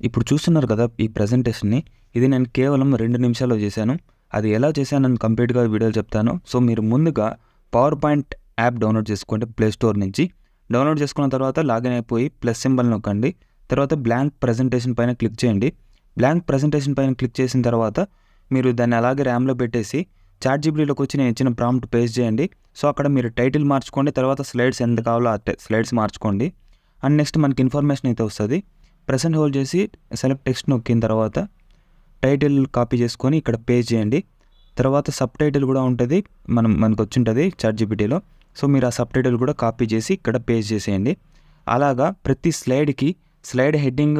ఇప్పుడు చూస్తున్నారు కదా ఈ ప్రెజెంటేషన్‌ని. ఇది నేను కేవలం 2 నిమిషాల్లో చేశాను. అది ఎలా చేశానని కంప్లీట్‌గా వీడియోలో చెప్తాను. సో, మీరు ముందుగా పవర్ పాయింట్ యాప్ డౌన్లోడ్ చేసుకోండి ప్లే స్టోర్ నుంచి. డౌన్లోడ్ చేసుకున్న తర్వాత లాగిన్ అయిపోయి ప్లస్ సింబల్ నొక్కండి. తర్వాత బ్లాంక్ ప్రెజెంటేషన్ పైన క్లిక్ చేయండి. బ్లాంక్ ప్రెజెంటేషన్ పైన క్లిక్ చేసిన తర్వాత మీరు దాన్ని అలాగే ర్యామ్‌లో పెట్టేసి చాట్‌జీపీటీలోకి వచ్చి నేను ఇచ్చిన ప్రాంప్ట్ పేస్ట్ చేయండి. సో, అక్కడ మీరు టైటిల్ మార్చుకోండి. తర్వాత స్లైడ్స్ ఎంత కావాలో స్లైడ్స్ మార్చుకోండి. అండ్ నెక్స్ట్ మనకి ఇన్ఫర్మేషన్ అయితే వస్తది. ప్రెస్ హోల్డ్ చేసి సెలెక్ట్ టెక్స్ట్ నొక్కిన తర్వాత టైటిల్ కాపీ చేసుకొని ఇక్కడ పేస్ట్ చేయండి. తర్వాత సబ్‌టైటిల్ కూడా ఉంటది. మనకు వచ్చుంటది చాట్‌జీపీటీలో. సో, మీరు ఆ సబ్‌టైటిల్ కూడా కాపీ చేసి ఇక్కడ పేస్ట్ చేసేయండి. అలాగా ప్రతి స్లైడ్‌కి స్లైడ్ హెడ్డింగ్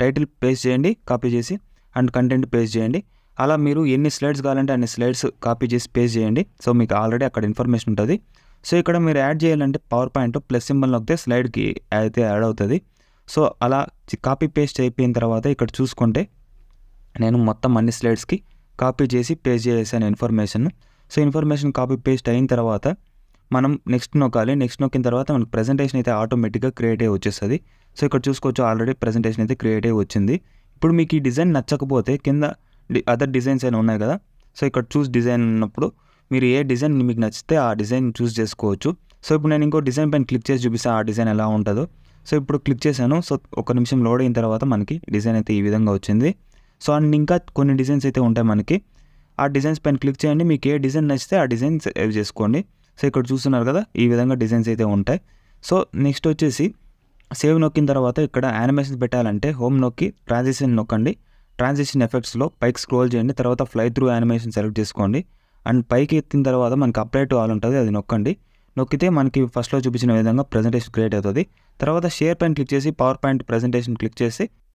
టైటిల్ పేస్ట్ చేయండి కాపీ చేసి అండ్ కంటెంట్ పేస్ట్ చేయండి. అలా మీరు ఎన్ని స్లైడ్స్ కావాలంటే అన్ని స్లైడ్స్ కాపీ చేసి పేస్ట్ చేయండి. సో, మీకు ఆల్రెడీ అక్కడ ఇన్ఫర్మేషన్ ఉంటది. సో, ఇక్కడ మీరు యాడ్ చేయాలంటే పవర్ పాయింట్ ప్లస్ సింబల్ నొక్కితే స్లైడ్‌కి అయితే యాడ్ అవుతది. సో, అలా కాపీ పేస్ట్ అయిపోయిన తర్వాత ఇక్కడ చూసుకుంటే నేను మొత్తం అన్ని స్లైడ్స్‌కి కాపీ చేసి పేస్ట్ చేసేసాను information. So, information copy paste అయిన తర్వాత మనం నెక్స్ట్ నొక్కాలి. నెక్స్ట్ నొక్కిన తర్వాత మనకు ప్రెజెంటేషన్ అయితే ఆటోమేటిక్‌గా క్రియేట్ అయ్యి వచ్చేస్తది. సో, ఇక్కడ చూసుకోవచ్చు ఆల్రెడీ ప్రెజెంటేషన్ అయితే క్రియేట్ అయ్యి వచ్చింది. ఇప్పుడు మీకు ఈ డిజైన్ నచ్చకపోతే కింద అదర్ డిజైన్స్ అయినా ఉన్నాయి కదా! సో, ఇక్కడ చూస్ డిజైన్ ఉన్నప్పుడు మీరు ఏ డిజైన్ మీకు నచ్చితే ఆ డిజైన్ చూస్ చేసుకోవచ్చు. సో, ఇప్పుడు నేను ఇంకో డిజైన్ పైన క్లిక్ చేసి చూపిస్తాను ఆ డిజైన్ ఎలా ఉంటదో. సో, ఇప్పుడు క్లిక్ చేశాను. సో, ఒక నిమిషం లోడ్ అయిన తర్వాత మనకి డిజైన్ అయితే ఈ విధంగా వచ్చింది. సో, అండ్ ఇంకా కొన్ని డిజైన్స్ అయితే ఉంటాయి మనకి. ఆ డిజైన్స్ పైన క్లిక్ చేయండి. మీకు ఏ డిజైన్ నచ్చితే ఆ డిజైన్ సేవ్ చేసుకోండి. సో, ఇక్కడ చూస్తున్నారు కదా! ఈ విధంగా డిజైన్స్ అయితే ఉంటాయి. సో, నెక్స్ట్ వచ్చేసి సేవ్ నొక్కిన తర్వాత ఇక్కడ యానిమేషన్స్ పెట్టాలంటే హోమ్ నొక్కి ట్రాన్సిషన్ నొక్కండి. ట్రాన్సిషన్ ఎఫెక్ట్స్‌లో పైకి స్క్రోల్ చేయండి. తర్వాత ఫ్లై త్రూ యానిమేషన్ సెలెక్ట్ చేసుకోండి. అండ్ పైకి ఎత్తిన తర్వాత మనకి అప్లై టు ఆల్ ఉంటది. అది నొక్కండి. నొక్కితే మనకి ఫస్ట్‌లో చూపించిన విధంగా ప్రెజెంటేషన్ క్రియేట్ అవుతది. తర్వాత షేర్ పైన క్లిక్ చేసి పవర్ పాయింట్ ప్రెజెంటేషన్ క్లిక్ చేసి